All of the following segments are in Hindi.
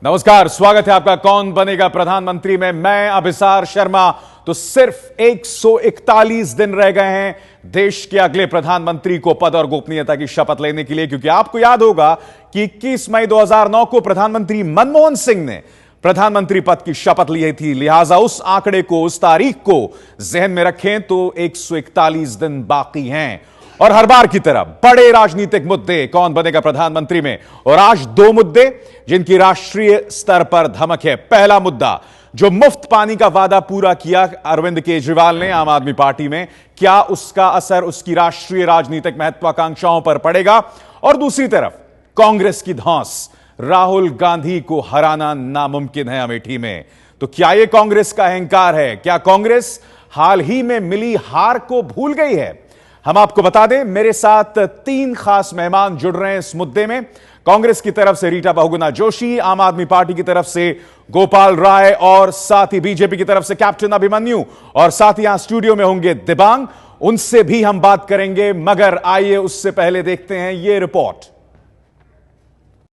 नमस्कार, स्वागत है आपका कौन बनेगा प्रधानमंत्री में। मैं अभिसार शर्मा। तो सिर्फ 141 दिन रह गए हैं देश के अगले प्रधानमंत्री को पद और गोपनीयता की शपथ लेने के लिए, क्योंकि आपको याद होगा कि 21 मई 2009 को प्रधानमंत्री मनमोहन सिंह ने प्रधानमंत्री पद की शपथ ली थी। लिहाजा उस आंकड़े को, उस तारीख को जहन में रखें तो 141 दिन बाकी हैं। और हर बार की तरह बड़े राजनीतिक मुद्दे कौन बनेगा प्रधानमंत्री में, और आज दो मुद्दे जिनकी राष्ट्रीय स्तर पर धमक है। पहला मुद्दा, जो मुफ्त पानी का वादा पूरा किया अरविंद केजरीवाल ने आम आदमी पार्टी में, क्या उसका असर उसकी राष्ट्रीय राजनीतिक महत्वाकांक्षाओं पर पड़ेगा। और दूसरी तरफ कांग्रेस की धौंस, राहुल गांधी को हराना नामुमकिन है अमेठी में। तो क्या यह कांग्रेस का अहंकार है? क्या कांग्रेस हाल ही में मिली हार को भूल गई है? हम आपको बता दें, मेरे साथ तीन खास मेहमान जुड़ रहे हैं इस मुद्दे में। कांग्रेस की तरफ से रीटा बहुगुणा जोशी, आम आदमी पार्टी की तरफ से गोपाल राय, और साथ ही बीजेपी की तरफ से कैप्टन अभिमन्यु, और साथ ही यहां स्टूडियो में होंगे दिबांग। उनसे भी हम बात करेंगे, मगर आइए उससे पहले देखते हैं ये रिपोर्ट।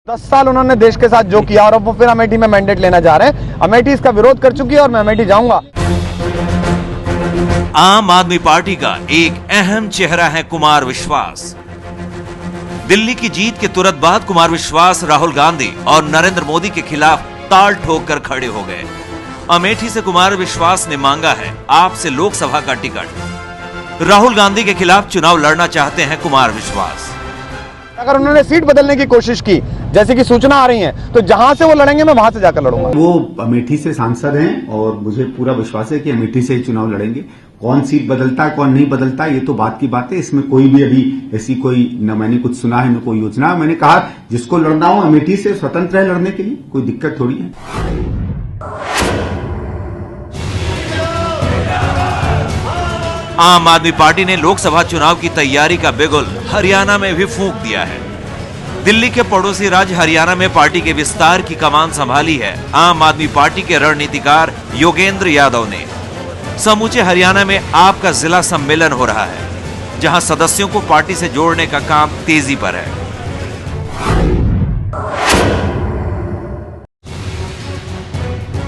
10 साल उन्होंने देश के साथ जो किया और अब वो फिर अमेठी में मैंडेट लेना जा रहे हैं। अमेठी इसका विरोध कर चुकी है और मैं अमेठी जाऊंगा। आम आदमी पार्टी का एक अहम चेहरा है कुमार विश्वास। दिल्ली की जीत के तुरंत बाद कुमार विश्वास राहुल गांधी और नरेंद्र मोदी के खिलाफ ताल ठोक कर खड़े हो गए। अमेठी से कुमार विश्वास ने मांगा है आपसे लोकसभा का टिकट। राहुल गांधी के खिलाफ चुनाव लड़ना चाहते हैं कुमार विश्वास। अगर उन्होंने सीट बदलने की कोशिश की, जैसे कि सूचना आ रही है, तो जहां से वो लड़ेंगे मैं वहां से जाकर लड़ूंगा। वो अमेठी से सांसद हैं और मुझे पूरा विश्वास है कि अमेठी से ही चुनाव लड़ेंगे। कौन सीट बदलता है कौन नहीं बदलता ये तो बात की बात है। इसमें कोई भी अभी ऐसी कोई न मैंने कुछ सुना है न कोई योजना। मैंने कहा जिसको लड़ना हो अमेठी से स्वतंत्र है लड़ने के लिए, कोई दिक्कत थोड़ी है। आम आदमी पार्टी ने लोकसभा चुनाव की तैयारी का बिगुल हरियाणा में भी फूंक दिया है। दिल्ली के पड़ोसी राज्य हरियाणा में पार्टी के विस्तार की कमान संभाली है आम आदमी पार्टी के रणनीतिकार योगेंद्र यादव ने। समूचे हरियाणा में आपका जिला सम्मेलन हो रहा है, जहां सदस्यों को पार्टी से जोड़ने का काम तेजी पर है।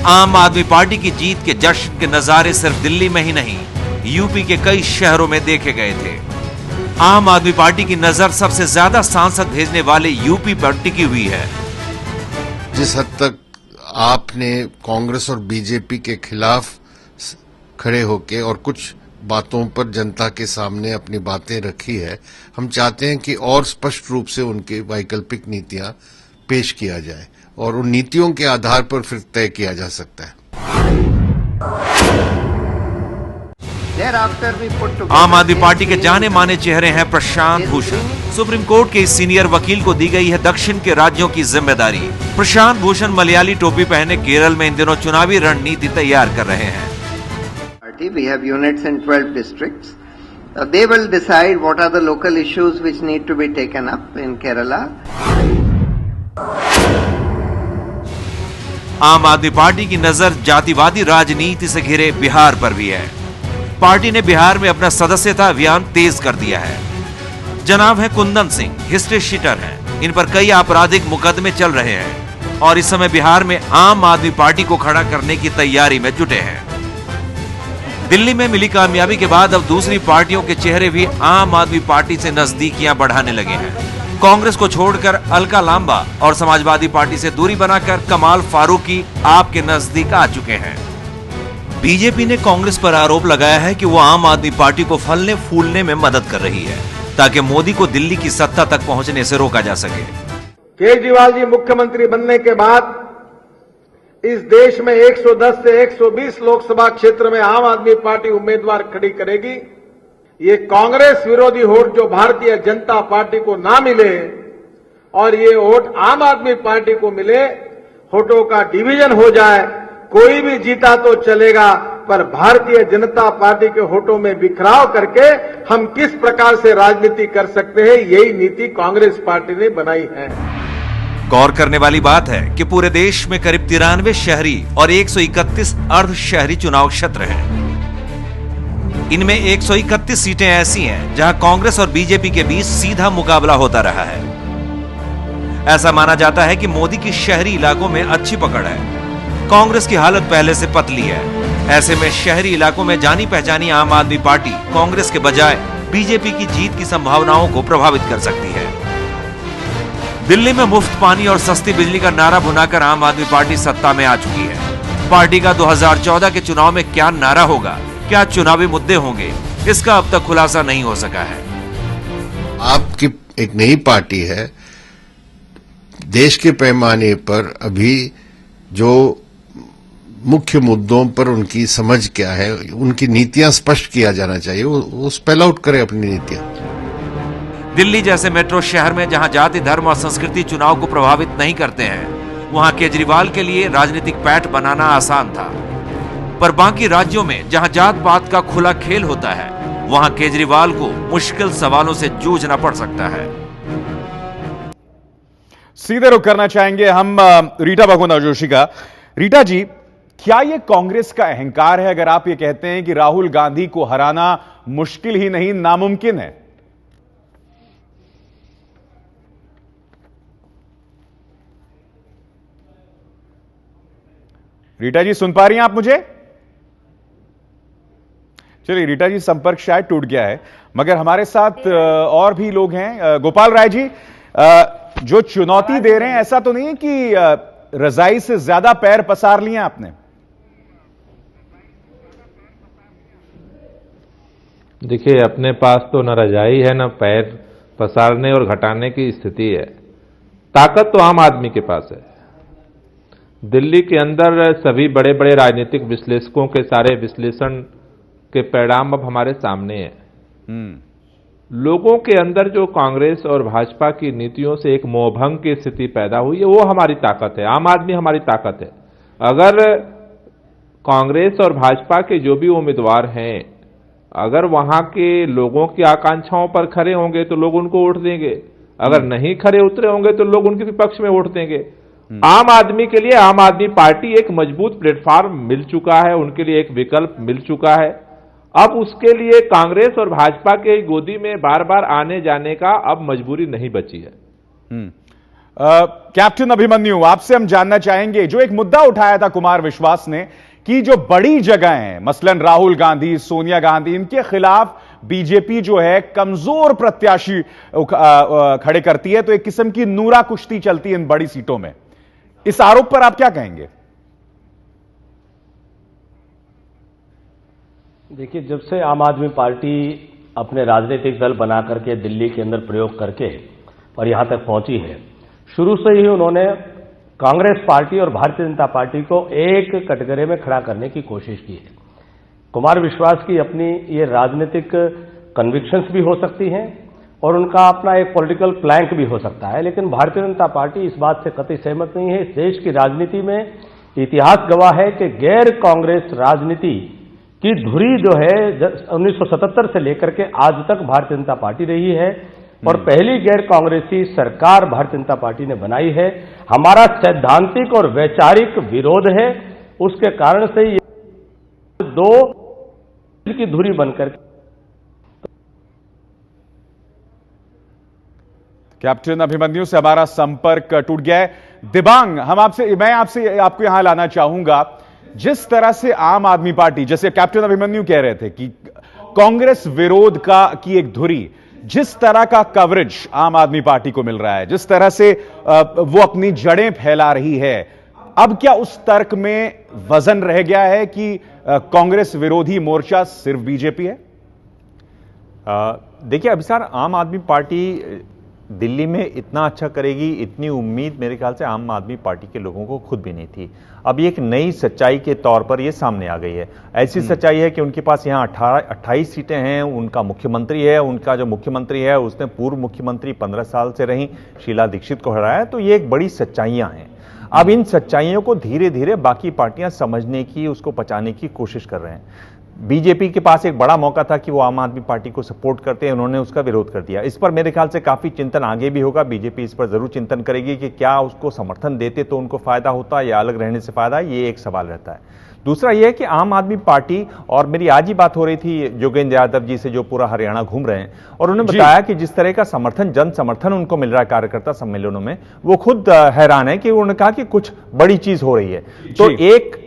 आम आदमी पार्टी की जीत के जश्न के नजारे सिर्फ दिल्ली में ही नहीं, यूपी के कई शहरों में देखे गए थे। आम आदमी पार्टी की नजर सबसे ज्यादा सांसद भेजने वाले यूपी पर टिकी हुई है। जिस हद तक आपने कांग्रेस और बीजेपी के खिलाफ खड़े होके और कुछ बातों पर जनता के सामने अपनी बातें रखी है, हम चाहते हैं कि और स्पष्ट रूप से उनकी वैकल्पिक नीतियां पेश किया जाए और उन नीतियों के आधार पर फिर तय किया जा सकता है। आम आदमी पार्टी के जाने माने चेहरे हैं प्रशांत भूषण। सुप्रीम कोर्ट के इस सीनियर वकील को दी गई है दक्षिण के राज्यों की जिम्मेदारी। प्रशांत भूषण मलयाली टोपी पहने केरल में इन दिनों चुनावी रणनीति तैयार कर रहे हैं। We have units in 12 districts. They will decide what are the local issues which need to be taken up in Kerala. आम आदमी पार्टी की नजर जातिवादी राजनीति से घिरे बिहार पर भी है। पार्टी ने बिहार में अपना सदस्यता अभियान तेज कर दिया है। जनाब है कुंदन सिंह, हिस्ट्री शीटर हैं। इन पर कई आपराधिक मुकदमे चल रहे हैं और इस समय बिहार में आम आदमी पार्टी को खड़ा करने की तैयारी में जुटे हैं। दिल्ली में मिली कामयाबी के बाद अब दूसरी पार्टियों के चेहरे भी आम आदमी पार्टी से नजदीकियां बढ़ाने लगे हैं। कांग्रेस को छोड़कर अलका लांबा और समाजवादी पार्टी से दूरी बनाकर कमाल फारूकी आपके नजदीक आ चुके हैं। बीजेपी ने कांग्रेस पर आरोप लगाया है कि वो आम आदमी पार्टी को फलने फूलने में मदद कर रही है, ताकि मोदी को दिल्ली की सत्ता तक पहुंचने से रोका जा सके। केजरीवाल जी मुख्यमंत्री बनने के बाद इस देश में 110 से 120 लोकसभा क्षेत्र में आम आदमी पार्टी उम्मीदवार खड़ी करेगी। ये कांग्रेस विरोधी वोट जो भारतीय जनता पार्टी को ना मिले और ये वोट आम आदमी पार्टी को मिले, वोटों का डिवीजन हो जाए, कोई भी जीता तो चलेगा, पर भारतीय जनता पार्टी के वोटों में बिखराव करके हम किस प्रकार से राजनीति कर सकते हैं, यही नीति कांग्रेस पार्टी ने बनाई है। गौर करने वाली बात है कि पूरे देश में करीब 93 शहरी और 131 अर्ध शहरी चुनाव क्षेत्र हैं। इनमें 131 सीटें ऐसी हैं जहां कांग्रेस और बीजेपी के बीच सीधा मुकाबला होता रहा है। ऐसा माना जाता है कि मोदी की शहरी इलाकों में अच्छी पकड़ है। कांग्रेस की हालत पहले से पतली है। ऐसे में शहरी इलाकों में जानी पहचानी आम आदमी पार्टी कांग्रेस के बजाय बीजेपी की जीत की संभावनाओं को प्रभावित कर सकती है। दिल्ली में मुफ्त पानी और सस्ती बिजली का नारा बुनाकर आम आदमी पार्टी सत्ता में आ चुकी है। पार्टी का 2014 के चुनाव में क्या नारा होगा, क्या चुनावी मुद्दे होंगे, इसका अब तक खुलासा नहीं हो सका है। आपकी एक नई पार्टी है। देश के पैमाने पर अभी जो मुख्य मुद्दों पर उनकी समझ क्या है, उनकी नीतियां स्पष्ट किया जाना चाहिए। वो स्पेल आउट करे अपनी नीतियां। दिल्ली जैसे मेट्रो शहर में जहां जाति, धर्म और संस्कृति चुनाव को प्रभावित नहीं करते हैं, वहां केजरीवाल के लिए राजनीतिक पैठ बनाना आसान था। पर बाकी राज्यों में जहां जात पात का खुला खेल होता है, वहां केजरीवाल को मुश्किल सवालों से जूझना पड़ सकता है। सीधे रुख करना चाहेंगे हम रीटा बहुगुणा जोशी का। रीटा जी, क्या यह कांग्रेस का अहंकार है अगर आप ये कहते हैं कि राहुल गांधी को हराना मुश्किल ही नहीं नामुमकिन है? रीटा जी सुन पा रही हैं आप मुझे? चलिए, रीटा जी संपर्क शायद टूट गया है, मगर हमारे साथ और भी लोग हैं। गोपाल राय जी, जो चुनौती दे रहे हैं, ऐसा तो नहीं है कि रजाई से ज्यादा पैर पसार लिए आपने? देखिए, अपने पास तो न रजाई है, न पैर पसारने और घटाने की स्थिति है। ताकत तो आम आदमी के पास है। दिल्ली के अंदर सभी बड़े बड़े राजनीतिक विश्लेषकों के सारे विश्लेषण के परिणाम अब हमारे सामने हैं। लोगों के अंदर जो कांग्रेस और भाजपा की नीतियों से एक मोहभंग की स्थिति पैदा हुई है, वो हमारी ताकत है। आम आदमी हमारी ताकत है। अगर कांग्रेस और भाजपा के जो भी उम्मीदवार हैं, अगर वहां के लोगों की आकांक्षाओं पर खरे होंगे तो लोग उनको वोट देंगे। अगर नहीं खरे उतरे होंगे तो लोग उनके विपक्ष में वोट देंगे। आम आदमी के लिए आम आदमी पार्टी एक मजबूत प्लेटफॉर्म मिल चुका है, उनके लिए एक विकल्प मिल चुका है। अब उसके लिए कांग्रेस और भाजपा के गोदी में बार बार आने जाने का अब मजबूरी नहीं बची है। कैप्टन अभिमन्यु, आपसे हम जानना चाहेंगे, जो एक मुद्दा उठाया था कुमार विश्वास ने कि जो बड़ी जगह हैं, मसलन राहुल गांधी, सोनिया गांधी, इनके खिलाफ बीजेपी जो है कमजोर प्रत्याशी खड़े करती है, तो एक किस्म की नूरा कुश्ती चलती है इन बड़ी सीटों में। इस आरोप पर आप क्या कहेंगे? देखिए, जब से आम आदमी पार्टी अपने राजनीतिक दल बना करके दिल्ली के अंदर प्रयोग करके और यहां तक पहुंची है, शुरू से ही उन्होंने कांग्रेस पार्टी और भारतीय जनता पार्टी को एक कटघरे में खड़ा करने की कोशिश की है। कुमार विश्वास की अपनी ये राजनीतिक कन्विक्शंस भी हो सकती हैं और उनका अपना एक पॉलिटिकल प्लैंक भी हो सकता है, लेकिन भारतीय जनता पार्टी इस बात से कतई सहमत नहीं है। इस देश की राजनीति में इतिहास गवाह है कि गैर कांग्रेस राजनीति की धुरी जो है 1977 से लेकर के आज तक भारतीय जनता पार्टी रही है और पहली गैर कांग्रेसी सरकार भारतीय जनता पार्टी ने बनाई है। हमारा सैद्धांतिक और वैचारिक विरोध है, उसके कारण से ये दो की धुरी बनकर। कैप्टन अभिमन्यु से हमारा संपर्क टूट गया है। दिबांग, मैं आपको यहां लाना चाहूंगा। जिस तरह से आम आदमी पार्टी, जैसे कैप्टन अभिमन्यु कह रहे थे कि कांग्रेस विरोध की एक धुरी, जिस तरह का कवरेज आम आदमी पार्टी को मिल रहा है, जिस तरह से वो अपनी जड़ें फैला रही है, अब क्या उस तर्क में वजन रह गया है कि कांग्रेस विरोधी मोर्चा सिर्फ बीजेपी है? देखिए अभिसार, आम आदमी पार्टी दिल्ली में इतना अच्छा करेगी, इतनी उम्मीद मेरे ख्याल से आम आदमी पार्टी के लोगों को खुद भी नहीं थी। अब एक नई सच्चाई के तौर पर यह सामने आ गई है। ऐसी सच्चाई है कि उनके पास यहाँ 28 सीटें हैं, उनका मुख्यमंत्री है, उनका जो मुख्यमंत्री है उसने पूर्व मुख्यमंत्री 15 साल से रही शीला दीक्षित को हराया। तो ये एक बड़ी सच्चाइयां हैं। अब इन सच्चाइयों को धीरे धीरे बाकी पार्टियां समझने की, उसको पचाने की कोशिश कर रहे हैं। बीजेपी के पास एक बड़ा मौका था कि वो आम आदमी पार्टी को सपोर्ट करते हैं, उन्होंने उसका विरोध कर दिया। इस पर मेरे ख्याल से काफी चिंतन आगे भी होगा। बीजेपी इस पर जरूर चिंतन करेगी कि क्या उसको समर्थन देते तो उनको फायदा होता या अलग रहने से फायदा, ये एक सवाल रहता है। दूसरा यह है कि आम आदमी पार्टी, और मेरी आज ही बात हो रही थी योगेंद्र यादव जी से जो पूरा हरियाणा घूम रहे हैं, और उन्होंने बताया कि जिस तरह का समर्थन, जन समर्थन उनको मिल रहा है कार्यकर्ता सम्मेलनों में, वो खुद हैरान है कि उन्होंने कहा कि कुछ बड़ी चीज हो रही है। तो एक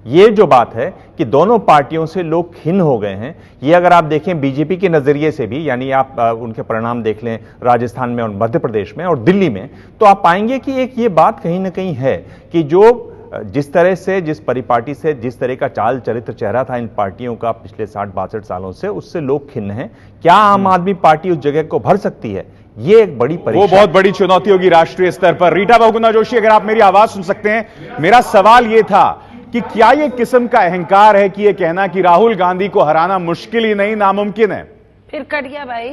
ये जो बात है कि दोनों पार्टियों से लोग खिन्न हो गए हैं, ये अगर आप देखें बीजेपी के नजरिए से भी, यानी आप उनके परिणाम देख लें राजस्थान में और मध्य प्रदेश में और दिल्ली में, तो आप पाएंगे कि एक ये बात कहीं ना कहीं है कि जो जिस तरह से, जिस परिपाटी से, जिस तरह का चाल चरित्र चेहरा था इन पार्टियों का पिछले 60-62 सालों से, उससे लोग खिन्न हैं। क्या आम आदमी पार्टी उस जगह को भर सकती है? ये एक बड़ी परीक्षा, वो बहुत बड़ी चुनौती होगी राष्ट्रीय स्तर पर। रीटा बहुगुणा जोशी, अगर आप मेरी आवाज सुन सकते हैं, मेरा सवाल यह था कि क्या यह किस्म का अहंकार है कि यह कहना कि राहुल गांधी को हराना मुश्किल ही नहीं, नामुमकिन है? फिर कट गया भाई।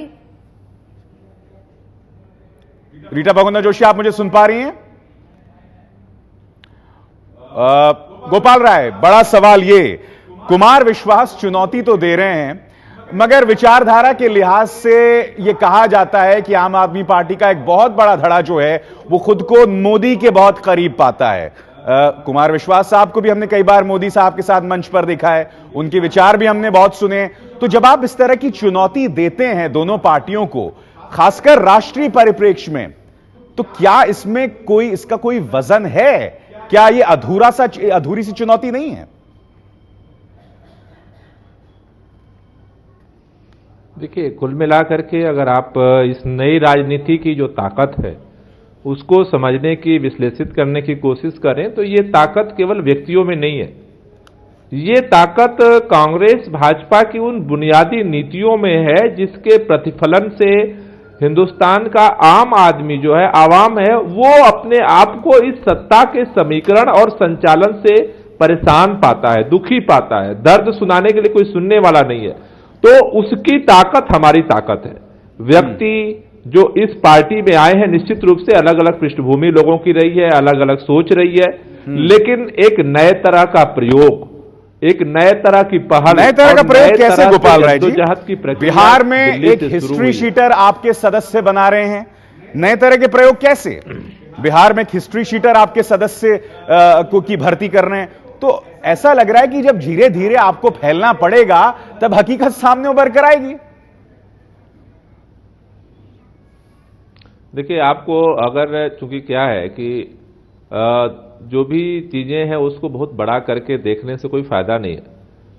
रीटा बहुगुणा जोशी, आप मुझे सुन पा रही हैं? गोपाल राय, बड़ा सवाल ये, कुमार विश्वास चुनौती तो दे रहे हैं, मगर विचारधारा के लिहाज से यह कहा जाता है कि आम आदमी पार्टी का एक बहुत बड़ा धड़ा जो है वो खुद को मोदी के बहुत करीब पाता है। कुमार विश्वास साहब को भी हमने कई बार मोदी साहब के साथ मंच पर देखा है, उनके विचार भी हमने बहुत सुने। तो जब आप इस तरह की चुनौती देते हैं दोनों पार्टियों को, खासकर राष्ट्रीय परिप्रेक्ष्य में, तो क्या इसमें इसका कोई वजन है? क्या यह अधूरी सी चुनौती नहीं है? देखिए, कुल मिलाकर के अगर आप इस नई राजनीति की जो ताकत है उसको समझने की, विश्लेषित करने की कोशिश करें तो ये ताकत केवल व्यक्तियों में नहीं है, ये ताकत कांग्रेस भाजपा की उन बुनियादी नीतियों में है जिसके प्रतिफलन से हिंदुस्तान का आम आदमी जो है, आवाम है, वो अपने आप को इस सत्ता के समीकरण और संचालन से परेशान पाता है, दुखी पाता है। दर्द सुनाने के लिए कोई सुनने वाला नहीं है, तो उसकी ताकत हमारी ताकत है। व्यक्ति जो इस पार्टी में आए हैं, निश्चित रूप से अलग अलग पृष्ठभूमि लोगों की रही है, अलग अलग सोच रही है, लेकिन एक नए तरह का प्रयोग, एक नए तरह की पहल, नए तरह का प्रयोग कैसे गोपाल राय जी? की बिहार में एक हिस्ट्री शीटर आपके सदस्य बना रहे हैं, नए तरह के प्रयोग कैसे? बिहार में एक हिस्ट्री शीटर आपके सदस्य को की भर्ती कर रहे हैं, तो ऐसा लग रहा है कि जब धीरे धीरे आपको फैलना पड़ेगा तब हकीकत सामने उभर कर आएगी। देखिए, आपको अगर, चूंकि क्या है कि जो भी चीजें हैं उसको बहुत बड़ा करके देखने से कोई फायदा नहीं है।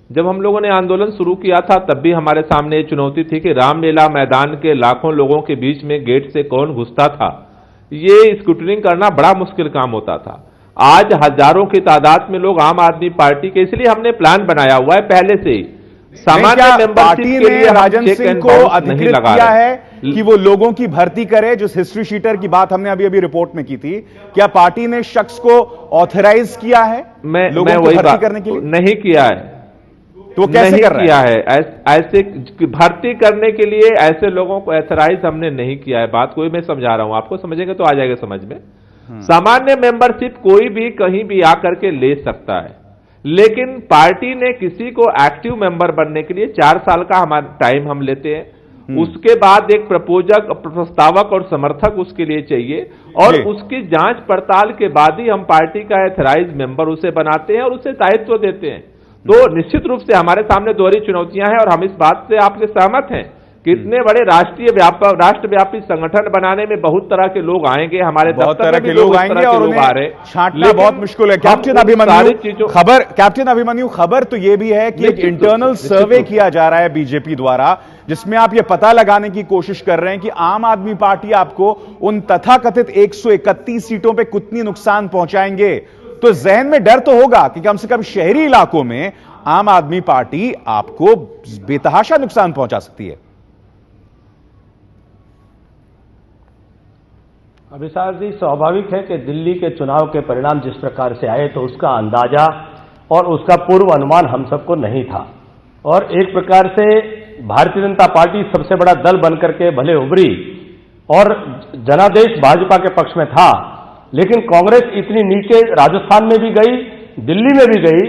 जब हम लोगों ने आंदोलन शुरू किया था तब भी हमारे सामने ये चुनौती थी कि रामलीला मैदान के लाखों लोगों के बीच में गेट से कौन घुसता था, ये स्क्रूटनिंग करना बड़ा मुश्किल काम होता था। आज हजारों की तादाद में लोग आम आदमी पार्टी के, इसलिए हमने प्लान बनाया हुआ है पहले से ही। सामान्य मेंबरशिप के लिए राजन सिंह को अधिकृत किया है कि वो लोगों की भर्ती करे, जो हिस्ट्री शीटर की बात हमने अभी रिपोर्ट में की थी, क्या पार्टी ने शख्स को ऑथराइज किया है लोगों को भर्ती करने के लिए? नहीं किया है। तो कैसे कर रहा है? ऐसे भर्ती करने के लिए ऐसे लोगों को ऑथराइज हमने नहीं किया है। बात कोई मैं समझा रहा हूं, आपको समझेंगे तो आ जाएगा समझ में। सामान्य मेंबरशिप कोई भी कहीं भी आकर के ले सकता है, लेकिन पार्टी ने किसी को एक्टिव मेंबर बनने के लिए 4 साल का हमारा टाइम हम लेते हैं। उसके बाद एक प्रपोजक, प्रस्तावक और समर्थक उसके लिए चाहिए, और उसकी जांच पड़ताल के बाद ही हम पार्टी का ऑथराइज मेंबर उसे बनाते हैं और उसे दायित्व देते हैं। तो निश्चित रूप से हमारे सामने दोहरी चुनौतियां हैं, और हम इस बात से आपके सहमत हैं कि इतने बड़े राष्ट्रव्यापी संगठन बनाने में बहुत तरह के लोग आएंगे, हमारे बहुत तरह के लोग आएंगे और उन्हें छांटना बहुत मुश्किल है। कैप्टन अभिमन्यु, खबर तो यह भी है कि एक इंटरनल सर्वे किया जा रहा है बीजेपी द्वारा, जिसमें आप ये पता लगाने की कोशिश कर रहे हैं कि आम आदमी पार्टी आपको उन तथाकथित 131 सीटों पे कितनी नुकसान पहुंचाएंगे। तो जहन में डर तो होगा कि कम से कम शहरी इलाकों में आम आदमी पार्टी आपको बेतहाशा नुकसान पहुंचा सकती है। अभिसार जी, स्वाभाविक है कि दिल्ली के चुनाव के परिणाम जिस प्रकार से आए तो उसका अंदाजा और उसका पूर्व अनुमान हम सबको नहीं था, और एक प्रकार से भारतीय जनता पार्टी सबसे बड़ा दल बनकर के भले उभरी और जनादेश भाजपा के पक्ष में था, लेकिन कांग्रेस इतनी नीचे राजस्थान में भी गई, दिल्ली में भी गई,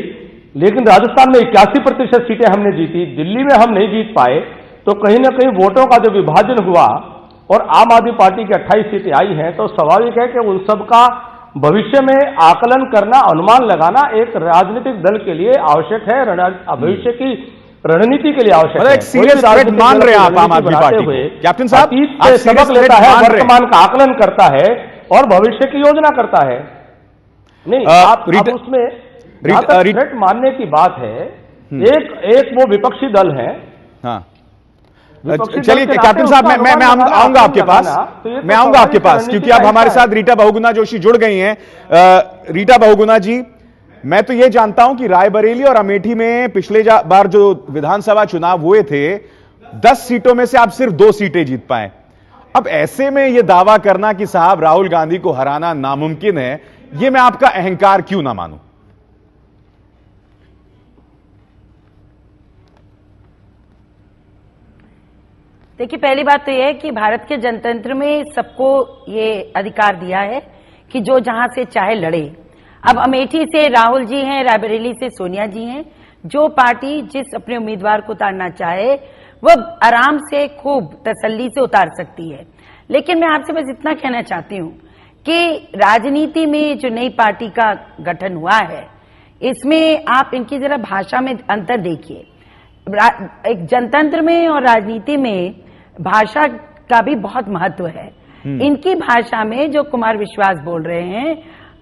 लेकिन राजस्थान में 81% सीटें हमने जीती, दिल्ली में हम नहीं जीत पाए। तो कहीं ना कहीं वोटों का जो विभाजन हुआ और आम आदमी पार्टी की 28 सीटें आई हैं, तो स्वाभाविक है कि उन सब का भविष्य में आकलन करना, अनुमान लगाना एक राजनीतिक दल के लिए आवश्यक है, भविष्य की रणनीति के लिए आवश्यक है। एक सीरियस थ्रेट मान रहे हैं आप आम आदमी पार्टी को? कैप्टन साहब, अतीत से सबक लेता है, वर्तमान का आकलन करता है और भविष्य की योजना करता है। नहीं, आप उसमें थ्रेट मानने की बात है। एक वो विपक्षी दल है। हाँ, चलिए कैप्टन साहब, मैं आऊंगा आपके पास, मैं आऊंगा आपके पास, क्योंकि अब हमारे साथ रीटा बहुगुणा जोशी जुड़ गई हैं। रीटा बहुगुणा जी, मैं तो ये जानता हूं कि रायबरेली और अमेठी में पिछले बार जो विधानसभा चुनाव हुए थे, 10 सीटों में से आप सिर्फ 2 सीटें जीत पाए। अब ऐसे में यह दावा करना कि साहब राहुल गांधी को हराना नामुमकिन है, यह मैं आपका अहंकार क्यों ना मानूं? देखिए, पहली बात तो यह है कि भारत के जनतंत्र में सबको ये अधिकार दिया है कि जो जहां से चाहे लड़े। अब अमेठी से राहुल जी हैं, रायबरेली से सोनिया जी हैं। जो पार्टी जिस अपने उम्मीदवार को उतारना चाहे वह आराम से खूब तसल्ली से उतार सकती है। लेकिन मैं आपसे बस इतना कहना चाहती हूं कि राजनीति में जो नई पार्टी का गठन हुआ है, इसमें आप इनकी जरा भाषा में अंतर देखिए। एक जनतंत्र में और राजनीति में भाषा का भी बहुत महत्व है। इनकी भाषा में जो कुमार विश्वास बोल रहे हैं,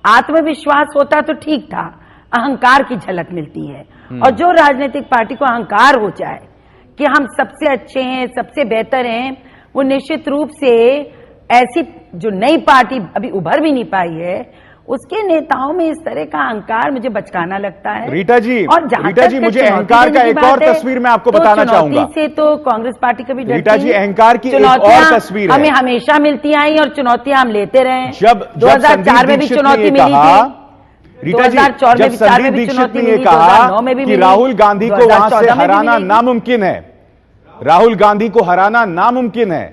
आत्मविश्वास होता तो ठीक था, अहंकार की झलक मिलती है। और जो राजनीतिक पार्टी को अहंकार हो जाए कि हम सबसे अच्छे हैं, सबसे बेहतर हैं, वो निश्चित रूप से ऐसी जो नई पार्टी अभी उभर भी नहीं पाई है, उसके नेताओं में इस तरह का अहंकार मुझे बचकाना लगता है। रीटा जी, और रीटा जी, मुझे अहंकार का एक और तस्वीर मैं आपको बताना चाहूंगा। से तो कांग्रेस पार्टी कभी रीटा जी, अहंकार की एक और तस्वीर हमें हमेशा मिलती आई और चुनौतियां हम लेते रहे। जब 2004 में भी चुनौती मिली थी, रीटा जी, जब संदीप दीक्षित ने यह कहा कि राहुल गांधी को वहां से हराना नामुमकिन है, राहुल गांधी को हराना नामुमकिन है।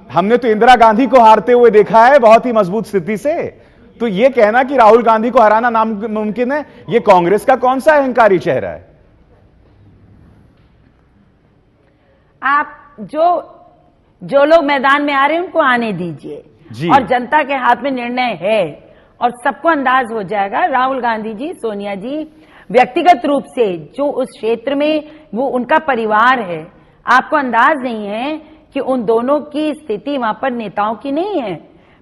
हमने तो इंदिरा गांधी को हारते हुए देखा है बहुत ही मजबूत स्थिति से। तो यह कहना कि राहुल गांधी को हराना नामुमकिन है, यह कांग्रेस का कौन सा अहंकारी चेहरा है? आप जो लोग मैदान में आ रहे हैं उनको आने दीजिए, और जनता के हाथ में निर्णय है और सबको अंदाज हो जाएगा। राहुल गांधी जी, सोनिया जी व्यक्तिगत रूप से जो उस क्षेत्र में वो उनका परिवार है, आपको अंदाज नहीं है कि उन दोनों की स्थिति वहां पर नेताओं की नहीं है,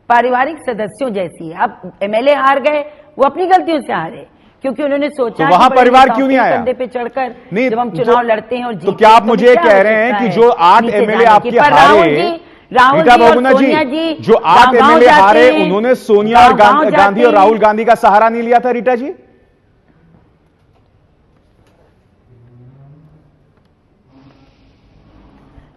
पारिवारिक सदस्यों जैसी है। अब एमएलए हार गए, वो अपनी गलतियों से हारे, क्योंकि उन्होंने सोचा तो वहां परिवार क्यों नहीं आया? कंधे पे चढ़कर नहीं, जब हम चुनाव लड़ते हैं और तो क्या आप मुझे कह रहे हैं कि जो 8 एमएलए आपके हारे, रीटा बहुगुणा जी, जो 8 एमएलए हारे, उन्होंने सोनिया और गांधी और राहुल गांधी का सहारा नहीं लिया था? रीटा जी,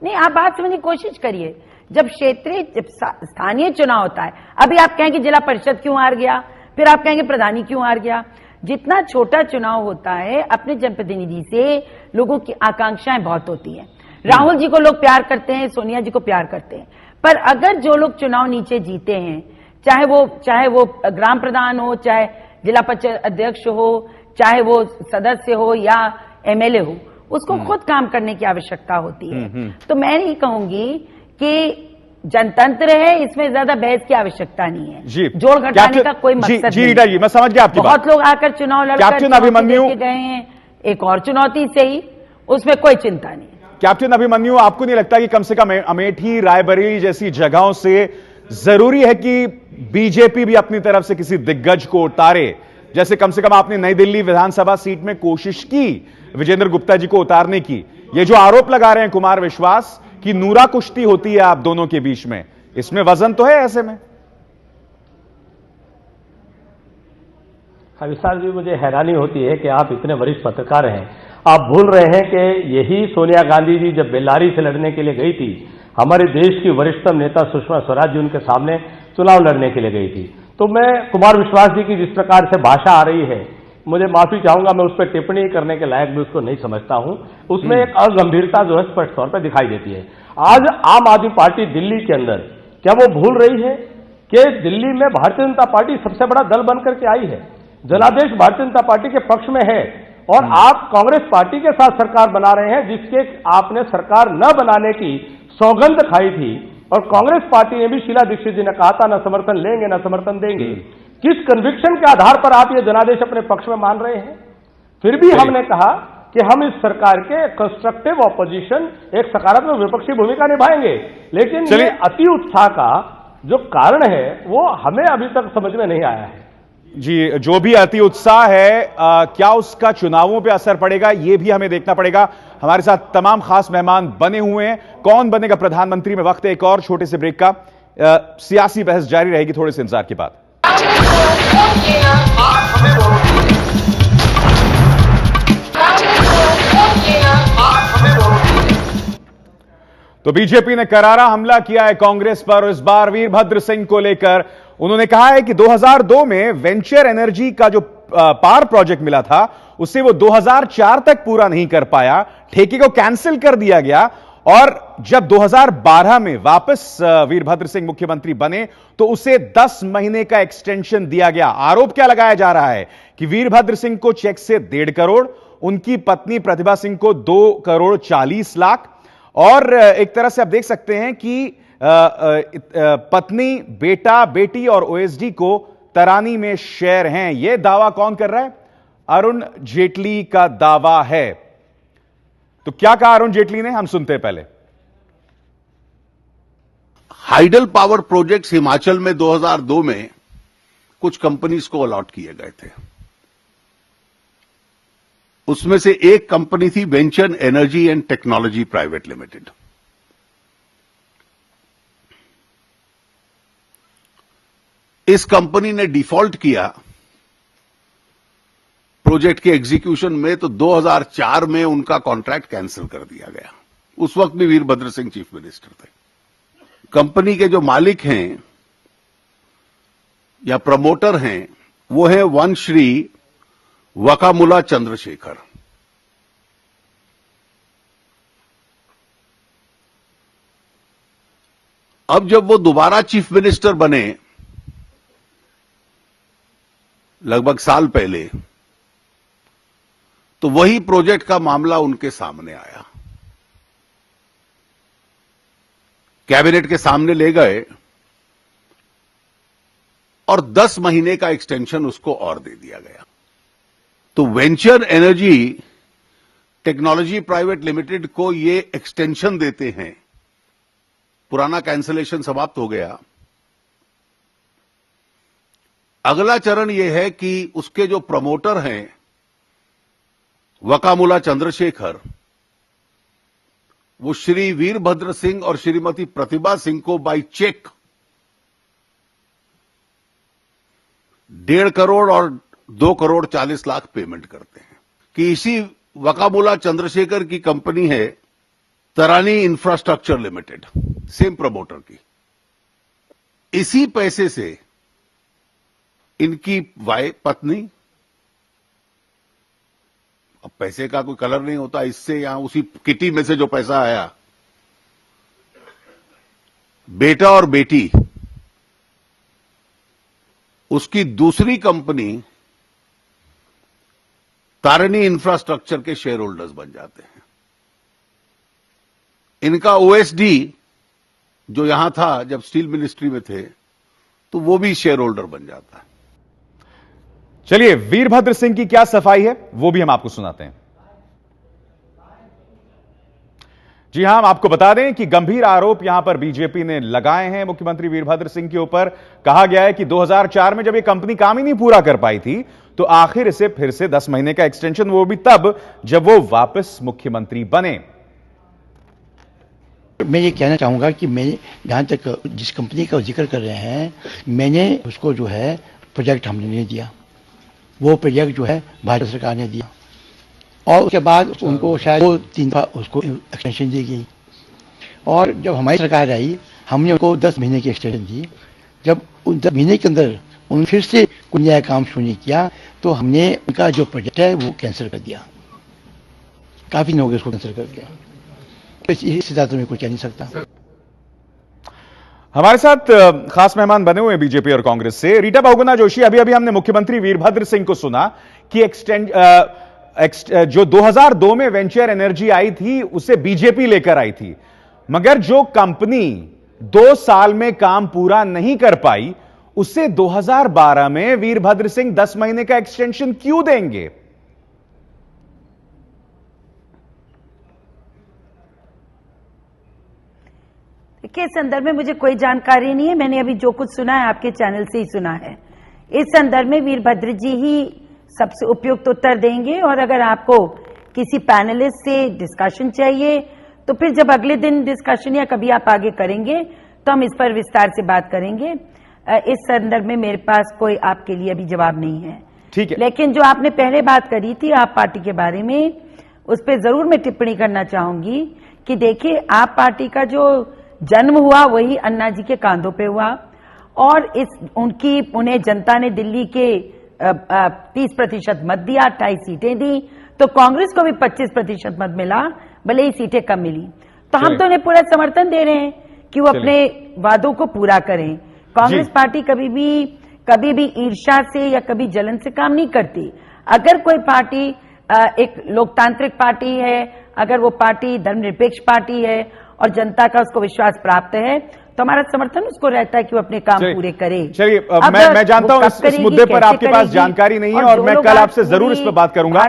नहीं, आप बात समझने की कोशिश करिए। जब स्थानीय चुनाव होता है, अभी आप कहेंगे जिला परिषद क्यों हार गया, फिर आप कहेंगे प्रधानी क्यों हार गया। जितना छोटा चुनाव होता है, अपने जनप्रतिनिधि से लोगों की आकांक्षाएं बहुत होती हैं। राहुल जी को लोग प्यार करते हैं, सोनिया जी को प्यार करते हैं, पर अगर जो लोग चुनाव नीचे जीते हैं, चाहे वो ग्राम प्रधान हो, चाहे जिला परिषद अध्यक्ष हो, चाहे वो सदस्य हो या एमएलए हो, उसको खुद काम करने की आवश्यकता होती है। तो मैं नहीं कहूंगी कि जनतंत्र है, इसमें ज्यादा बहस की आवश्यकता नहीं है। जोड़ घटाने का कोई मकसद नहीं। जी रीटा जी, मैं समझ गया आपकी बात। बहुत लोग आकर चुनाव लड़कर अभिमन्यु गए हैं, एक और चुनौती से ही, उसमें कोई चिंता नहीं। कैप्टन अभिमन्यु, आपको नहीं लगता कि कम से कम अमेठी, रायबरेली जैसी जगहों से जरूरी है कि बीजेपी भी अपनी तरफ से किसी दिग्गज को उतारे? जैसे कम से कम आपने नई दिल्ली विधानसभा सीट में कोशिश की विजेंद्र गुप्ता जी को उतारने की। ये जो आरोप लगा रहे हैं कुमार विश्वास कि नूरा कुश्ती होती है आप दोनों के बीच में, इसमें वजन तो है ऐसे में? विशाल जी, मुझे हैरानी होती है कि आप इतने वरिष्ठ पत्रकार हैं, आप भूल रहे हैं कि यही सोनिया गांधी जी जब बेल्लारी से लड़ने के लिए गई थी, हमारे देश की वरिष्ठतम नेता सुषमा स्वराज जी उनके सामने चुनाव लड़ने के लिए गई थी। तो मैं कुमार विश्वास जी की जिस प्रकार से भाषा आ रही है, मुझे माफी चाहूंगा, मैं उस पर टिप्पणी करने के लायक भी उसको नहीं समझता हूं। उसमें एक अगंभीरता जो है स्पष्ट तौर पर दिखाई देती है। आज आम आदमी पार्टी दिल्ली के अंदर क्या वो भूल रही है कि दिल्ली में भारतीय जनता पार्टी सबसे बड़ा दल बनकर के आई है, जनादेश भारतीय जनता पार्टी के पक्ष में है, और आप कांग्रेस पार्टी के साथ सरकार बना रहे हैं जिसके आपने सरकार न बनाने की सौगंध खाई थी। और कांग्रेस पार्टी ने भी, शीला दीक्षित जी ने कहा था, न समर्थन लेंगे न समर्थन देंगे, किस कन्विक्शन के आधार पर आप ये जनादेश अपने पक्ष में मान रहे हैं? फिर भी हमने कहा कि हम इस सरकार के कंस्ट्रक्टिव ऑपोजिशन, एक सकारात्मक विपक्षी भूमिका निभाएंगे, लेकिन ये अति उत्साह का जो कारण है वो हमें अभी तक समझ में नहीं आया है। जी, जो भी अति उत्साह है, क्या उसका चुनावों पे असर पड़ेगा, ये भी हमें देखना पड़ेगा। हमारे साथ तमाम खास मेहमान बने हुए हैं। कौन बनेगा प्रधानमंत्री में वक्त है एक और छोटे से ब्रेक का। सियासी बहस जारी रहेगी थोड़े से इंतजार के बाद। तो बीजेपी ने करारा हमला किया है कांग्रेस पर, और इस बार वीरभद्र सिंह को लेकर उन्होंने कहा है कि 2002 में वेंचर एनर्जी का जो पावर प्रोजेक्ट मिला था उसे वो 2004 तक पूरा नहीं कर पाया, ठेके को कैंसिल कर दिया गया, और जब 2012 में वापस वीरभद्र सिंह मुख्यमंत्री बने तो उसे 10 महीने का एक्सटेंशन दिया गया। आरोप क्या लगाया जा रहा है कि वीरभद्र सिंह को चेक से 1.5 करोड़, उनकी पत्नी प्रतिभा सिंह को 2 करोड़ 40 लाख, और एक तरह से आप देख सकते हैं कि पत्नी, बेटा, बेटी और ओएसडी को तरानी में शेयर हैं। यह दावा कौन कर रहा है? अरुण जेटली का दावा है। तो क्या कहा अरुण जेटली ने, हम सुनते हैं पहले। हाइडल पावर प्रोजेक्ट्स हिमाचल में 2002 में कुछ कंपनीज को अलॉट किए गए थे। उसमें से एक कंपनी थी venture energy and technology private limited. इस कंपनी ने डिफॉल्ट किया प्रोजेक्ट के एग्जीक्यूशन में, तो 2004 में उनका कॉन्ट्रैक्ट कैंसिल कर दिया गया। उस वक्त भी वीरभद्र सिंह चीफ मिनिस्टर थे। कंपनी के जो मालिक हैं या प्रमोटर हैं वो है वन श्री वकामुला चंद्रशेखर। अब जब वो दोबारा चीफ मिनिस्टर बने लगभग साल पहले, तो वही प्रोजेक्ट का मामला उनके सामने आया। कैबिनेट के सामने ले गए और 10 महीने का एक्सटेंशन उसको और दे दिया गया। तो venture energy technology private limited को ये एक्सटेंशन देते हैं, पुराना कैंसलेशन समाप्त हो गया। अगला चरण यह है कि उसके जो प्रमोटर हैं वकामुला चंद्रशेखर, वो श्री वीरभद्र सिंह और श्रीमती प्रतिभा सिंह को बाय चेक 1.5 करोड़ और 2 करोड़ 40 लाख पेमेंट करते हैं। कि इसी वकामुला चंद्रशेखर की कंपनी है तरानी इंफ्रास्ट्रक्चर लिमिटेड, सेम प्रमोटर की। इसी पैसे से इनकी पत्नी, अब पैसे का कोई कलर नहीं होता, इससे यहां उसी किटी में से जो पैसा आया, बेटा और बेटी, उसकी दूसरी कंपनी तारिणी इंफ्रास्ट्रक्चर के शेयर होल्डर्स बन जाते हैं। इनका ओएसडी जो यहां था जब स्टील मिनिस्ट्री में थे, तो वो भी शेयर होल्डर बन जाता है। चलिए, वीरभद्र सिंह की क्या सफाई है वो भी हम आपको सुनाते हैं। जी हां, हम आपको बता दें कि गंभीर आरोप यहां पर बीजेपी ने लगाए हैं मुख्यमंत्री वीरभद्र सिंह के ऊपर। कहा गया है कि 2004 में जब ये कंपनी काम ही नहीं पूरा कर पाई थी, तो आखिर इसे फिर से 10 महीने का एक्सटेंशन, वो भी तब जब वो वापस मुख्यमंत्री बने। मैं ये कहना चाहूंगा कि मैं जहां तक जिस कंपनी का जिक्र कर रहे हैं, मैंने उसको जो है प्रोजेक्ट हमने नहीं दिया, वो प्रोजेक्ट जो है भारत सरकार ने दिया, और उसके बाद उनको शायद 2-3 बार उसको एक्सटेंशन दी गई। और जब हमारी सरकार आई, हमने उनको 10 महीने की एक्सटेंशन दी। जब उन 10 महीने के अंदर उन्होंने फिर से कोई नया काम शुरू नहीं किया, तो हमने उनका जो प्रोजेक्ट है वो कैंसिल कर दिया। काफी लोग इसको कैंसिल कर दिया। इस ज्यादा मैं कुछ कह नहीं सकता। हमारे साथ खास मेहमान बने हुए हैं बीजेपी और कांग्रेस से। रीटा बहुगुणा जोशी, अभी अभी हमने मुख्यमंत्री वीरभद्र सिंह को सुना कि जो 2002 में वेंचर एनर्जी आई थी उसे बीजेपी लेकर आई थी, मगर जो कंपनी 2 साल में काम पूरा नहीं कर पाई उसे 2012 में वीरभद्र सिंह 10 महीने का एक्सटेंशन क्यों देंगे? के संदर्भ में मुझे कोई जानकारी नहीं है। मैंने अभी जो कुछ सुना है आपके चैनल से ही सुना है। इस संदर्भ में वीरभद्र जी ही सबसे उपयुक्त उत्तर देंगे, और अगर आपको किसी पैनलिस्ट से डिस्कशन चाहिए तो फिर जब अगले दिन डिस्कशन या कभी आप आगे करेंगे तो हम इस पर विस्तार से बात करेंगे। इस संदर्भ में मेरे पास कोई आपके लिए अभी जवाब नहीं है। ठीक है। लेकिन जो आपने पहले बात करी थी आप पार्टी के बारे में, उस पर जरूर मैं टिप्पणी करना चाहूंगी कि देखिए, आप पार्टी का जो जन्म हुआ वही अन्ना जी के कांधों पे हुआ, और उन्हें जनता ने दिल्ली के 30% मत दिया, 28 सीटें दी, तो कांग्रेस को भी 25% मत मिला, भले ही सीटें कम मिली। तो हम तो उन्हें पूरा समर्थन दे रहे हैं कि वो अपने वादों को पूरा करें। कांग्रेस पार्टी कभी भी ईर्ष्या से या कभी जलन से काम नहीं करती। अगर कोई पार्टी एक लोकतांत्रिक पार्टी है, अगर वो पार्टी धर्मनिरपेक्ष पार्टी है और जनता का उसको विश्वास प्राप्त है, तो हमारा समर्थन उसको रहता है कि वो अपने काम पूरे करे। चलिए, मैं जानता हूं इस मुद्दे पर आपके पास जानकारी नहीं है, और मैं कल आपसे जरूर इस पर बात करूंगा।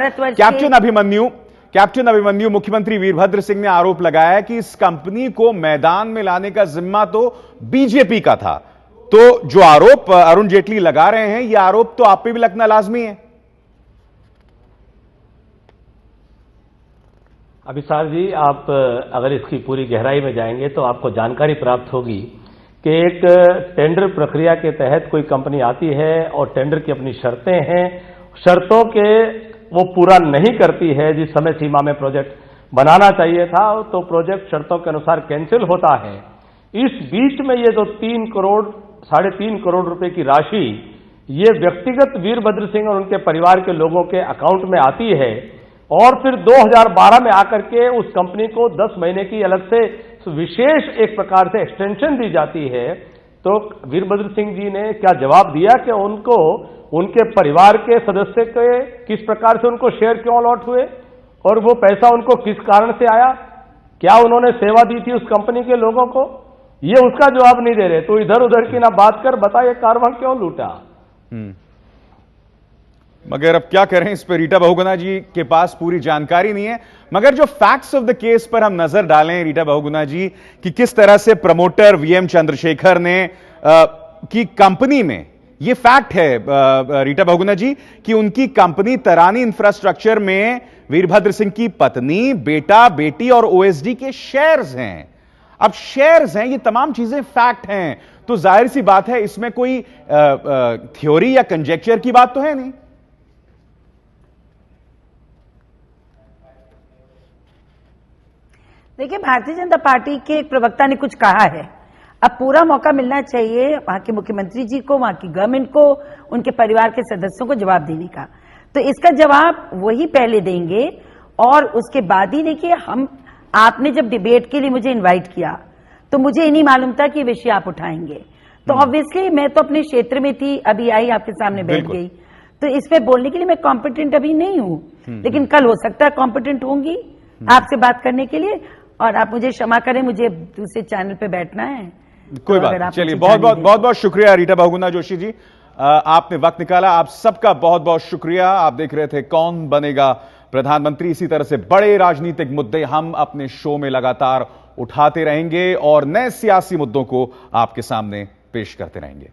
कैप्टन अभिमन्यु, मुख्यमंत्री वीरभद्र सिंह ने आरोप लगाया कि इस कंपनी को मैदान में लाने का जिम्मा तो बीजेपी का था। तो जो आरोप अरुण जेटली लगा रहे हैं, यह आरोप तो आप पे भी लगना लाजमी है। अभिसार जी, आप अगर इसकी पूरी गहराई में जाएंगे तो आपको जानकारी प्राप्त होगी कि एक टेंडर प्रक्रिया के तहत कोई कंपनी आती है और टेंडर की अपनी शर्तें हैं, शर्तों के वो पूरा नहीं करती है जिस समय सीमा में प्रोजेक्ट बनाना चाहिए था, तो प्रोजेक्ट शर्तों के अनुसार कैंसिल होता है। इस बीच में ये जो 3.5 करोड़ रुपए की राशि ये व्यक्तिगत वीरभद्र सिंह और उनके परिवार के लोगों के अकाउंट में आती है, और फिर 2012 में आकर के उस कंपनी को 10 महीने की अलग से विशेष एक प्रकार से एक्सटेंशन दी जाती है। तो वीरभद्र सिंह जी ने क्या जवाब दिया कि उनको उनके परिवार के सदस्य के किस प्रकार से उनको शेयर क्यों अलॉट हुए, और वो पैसा उनको किस कारण से आया, क्या उन्होंने सेवा दी थी उस कंपनी के लोगों को, ये उसका जवाब नहीं दे रहे। तो इधर उधर की ना बात कर बताइए कारवां क्यों लूटा। मगर अब क्या करें, इस पर रीटा बहुगुणा जी के पास पूरी जानकारी नहीं है। मगर जो फैक्ट्स ऑफ द केस पर हम नजर डालें रीटा बहुगुणा जी, कि किस तरह से प्रमोटर वीएम चंद्रशेखर ने की कंपनी में, ये फैक्ट है रीटा बहुगुणा जी, कि उनकी कंपनी तरानी इंफ्रास्ट्रक्चर में वीरभद्र सिंह की पत्नी, बेटा, बेटी और ओएसडी के शेयर्स हैं। अब शेयर्स हैं, ये तमाम चीजें फैक्ट हैं, तो जाहिर सी बात है इसमें कोई थ्योरी या कंजेक्चर की बात तो है नहीं। देखिए, भारतीय जनता पार्टी के एक प्रवक्ता ने कुछ कहा है। अब पूरा मौका मिलना चाहिए वहां के मुख्यमंत्री जी को, वहां की गवर्नमेंट को, उनके परिवार के सदस्यों को जवाब देने का। तो इसका जवाब वही पहले देंगे, और उसके बाद ही देखिए, आपने जब डिबेट के लिए मुझे इनवाइट किया तो मुझे ही नहीं मालूम था कि विषय आप उठाएंगे। तो ऑब्वियसली मैं तो अपने क्षेत्र में थी, अभी आई आपके सामने बैठ गई, तो इस पे बोलने के लिए मैं कॉम्पिटेंट अभी नहीं हूं, लेकिन कल हो सकता है कॉम्पिटेंट होंगी आपसे बात करने के लिए। और आप मुझे क्षमा करें, मुझे दूसरे चैनल पे बैठना है। कोई बात नहीं। चलिए, बहुत शुक्रिया रीटा बहुगुणा जोशी जी, आपने वक्त निकाला। आप सबका बहुत बहुत शुक्रिया। आप देख रहे थे कौन बनेगा प्रधानमंत्री। इसी तरह से बड़े राजनीतिक मुद्दे हम अपने शो में लगातार उठाते रहेंगे और नए सियासी मुद्दों को आपके सामने पेश करते रहेंगे।